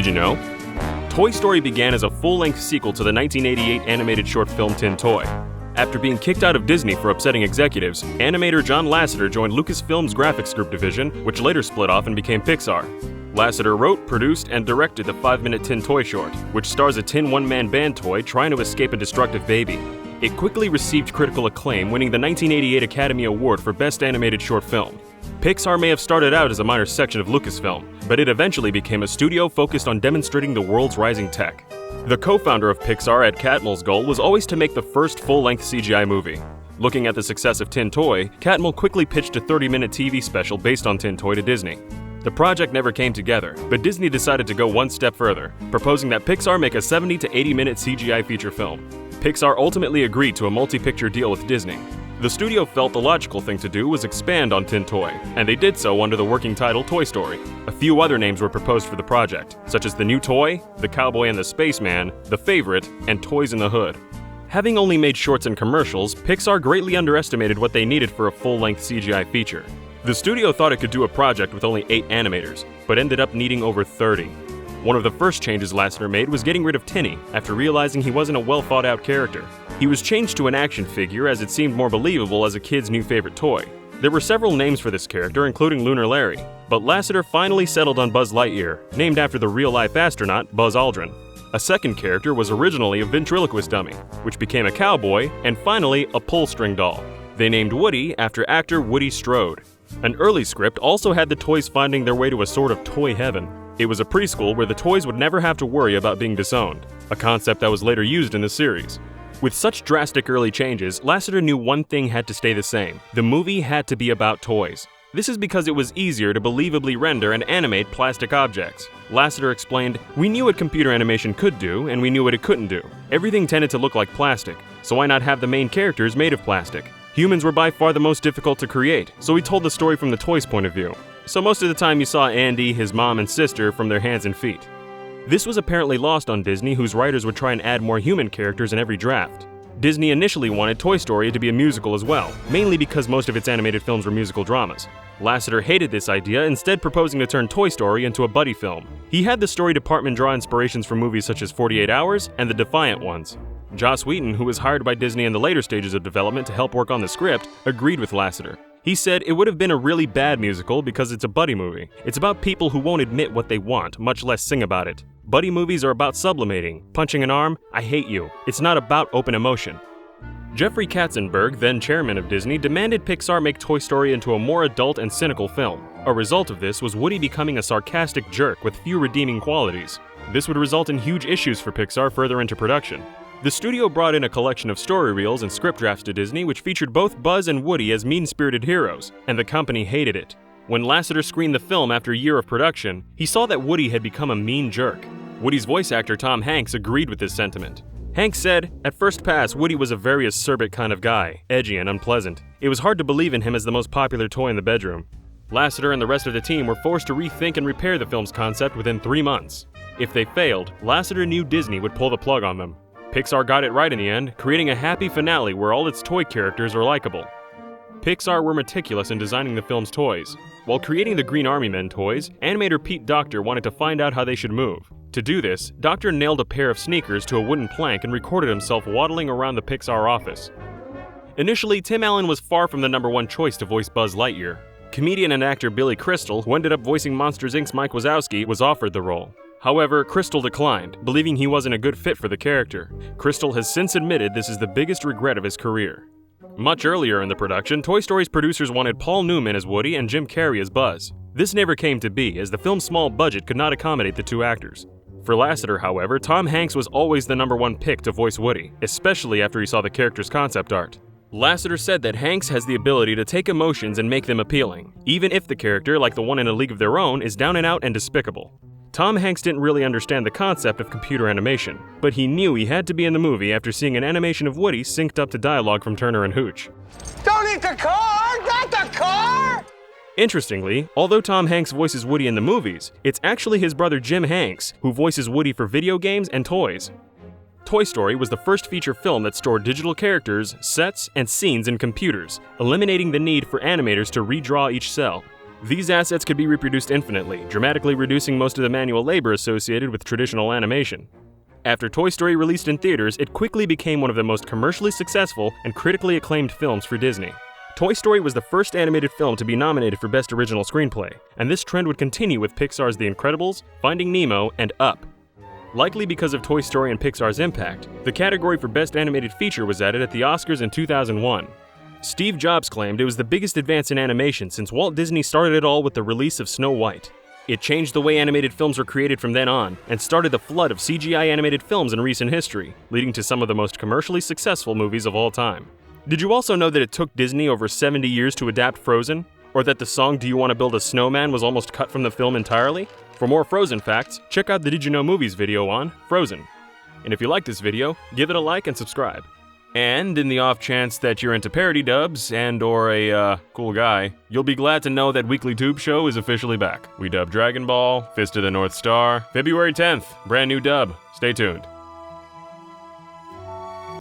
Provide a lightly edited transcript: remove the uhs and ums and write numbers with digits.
Did you know? Toy Story began as a full-length sequel to the 1988 animated short film Tin Toy. After being kicked out of Disney for upsetting executives, animator John Lasseter joined Lucasfilm's graphics group division, which later split off and became Pixar. Lasseter wrote, produced, and directed the 5-minute Tin Toy short, which stars a tin one-man band toy trying to escape a destructive baby. It quickly received critical acclaim, winning the 1988 Academy Award for Best Animated Short Film. Pixar may have started out as a minor section of Lucasfilm, but it eventually became a studio focused on demonstrating the world's rising tech. The co-founder of Pixar, Ed Catmull's goal was always to make the first full-length CGI movie. Looking at the success of Tin Toy, Catmull quickly pitched a 30-minute TV special based on Tin Toy to Disney. The project never came together, but Disney decided to go one step further, proposing that Pixar make a 70 to 80-minute CGI feature film. Pixar ultimately agreed to a multi-picture deal with Disney. The studio felt the logical thing to do was expand on Tin Toy, and they did so under the working title Toy Story. A few other names were proposed for the project, such as The New Toy, The Cowboy and the Spaceman, The Favorite, and Toys in the Hood. Having only made shorts and commercials, Pixar greatly underestimated what they needed for a full-length CGI feature. The studio thought it could do a project with only 8 animators, but ended up needing over 30. One of the first changes Lasseter made was getting rid of Tinny after realizing he wasn't a well-thought-out character. He was changed to an action figure as it seemed more believable as a kid's new favorite toy. There were several names for this character, including Lunar Larry, but Lasseter finally settled on Buzz Lightyear, named after the real-life astronaut Buzz Aldrin. A second character was originally a ventriloquist dummy, which became a cowboy, and finally a pull-string doll. They named Woody after actor Woody Strode. An early script also had the toys finding their way to a sort of toy heaven. It was a preschool where the toys would never have to worry about being disowned, a concept that was later used in the series. With such drastic early changes, Lasseter knew one thing had to stay the same. The movie had to be about toys. This is because it was easier to believably render and animate plastic objects. Lasseter explained, "We knew what computer animation could do, and we knew what it couldn't do. Everything tended to look like plastic, so why not have the main characters made of plastic? Humans were by far the most difficult to create, so we told the story from the toys' point of view. So most of the time you saw Andy, his mom, and sister from their hands and feet." This was apparently lost on Disney, whose writers would try and add more human characters in every draft. Disney initially wanted Toy Story to be a musical as well, mainly because most of its animated films were musical dramas. Lasseter hated this idea, instead proposing to turn Toy Story into a buddy film. He had the story department draw inspirations from movies such as 48 Hours and The Defiant Ones. Joss Whedon, who was hired by Disney in the later stages of development to help work on the script, agreed with Lasseter. He said it would have been a really bad musical because it's a buddy movie. It's about people who won't admit what they want, much less sing about it. Buddy movies are about sublimating, punching an arm, I hate you. It's not about open emotion. Jeffrey Katzenberg, then chairman of Disney, demanded Pixar make Toy Story into a more adult and cynical film. A result of this was Woody becoming a sarcastic jerk with few redeeming qualities. This would result in huge issues for Pixar further into production. The studio brought in a collection of story reels and script drafts to Disney which featured both Buzz and Woody as mean-spirited heroes, and the company hated it. When Lasseter screened the film after a year of production, he saw that Woody had become a mean jerk. Woody's voice actor Tom Hanks agreed with this sentiment. Hanks said, "At first pass, Woody was a very acerbic kind of guy, edgy and unpleasant. It was hard to believe in him as the most popular toy in the bedroom." Lasseter and the rest of the team were forced to rethink and repair the film's concept within 3 months. If they failed, Lasseter knew Disney would pull the plug on them. Pixar got it right in the end, creating a happy finale where all its toy characters are likable. Pixar were meticulous in designing the film's toys. While creating the Green Army Men toys, animator Pete Docter wanted to find out how they should move. To do this, Docter nailed a pair of sneakers to a wooden plank and recorded himself waddling around the Pixar office. Initially, Tim Allen was far from the #1 choice to voice Buzz Lightyear. Comedian and actor Billy Crystal, who ended up voicing Monsters, Inc.'s Mike Wazowski, was offered the role. However, Crystal declined, believing he wasn't a good fit for the character. Crystal has since admitted this is the biggest regret of his career. Much earlier in the production, Toy Story's producers wanted Paul Newman as Woody and Jim Carrey as Buzz. This never came to be, as the film's small budget could not accommodate the two actors. For Lasseter, however, Tom Hanks was always the #1 pick to voice Woody, especially after he saw the character's concept art. Lasseter said that Hanks has the ability to take emotions and make them appealing, even if the character, like the one in A League of Their Own, is down and out and despicable. Tom Hanks didn't really understand the concept of computer animation, but he knew he had to be in the movie after seeing an animation of Woody synced up to dialogue from Turner and Hooch. Don't eat the car! Not the car! Interestingly, although Tom Hanks voices Woody in the movies, it's actually his brother Jim Hanks who voices Woody for video games and toys. Toy Story was the first feature film that stored digital characters, sets, and scenes in computers, eliminating the need for animators to redraw each cell. These assets could be reproduced infinitely, dramatically reducing most of the manual labor associated with traditional animation. After Toy Story released in theaters, it quickly became one of the most commercially successful and critically acclaimed films for Disney. Toy Story was the first animated film to be nominated for Best Original Screenplay, and this trend would continue with Pixar's The Incredibles, Finding Nemo, and Up. Likely because of Toy Story and Pixar's impact, the category for Best Animated Feature was added at the Oscars in 2001. Steve Jobs claimed it was the biggest advance in animation since Walt Disney started it all with the release of Snow White. It changed the way animated films were created from then on, and started the flood of CGI animated films in recent history, leading to some of the most commercially successful movies of all time. Did you also know that it took Disney over 70 years to adapt Frozen? Or that the song Do You Want to Build a Snowman was almost cut from the film entirely? For more Frozen facts, check out the Did You Know Movies video on Frozen. And if you like this video, give it a like and subscribe. And in the off chance that you're into parody dubs and/or a cool guy, you'll be glad to know that WeeklyTubeShow is officially back. We dub Dragon Ball, Fist of the North Star, February 10th, brand new dub. Stay tuned.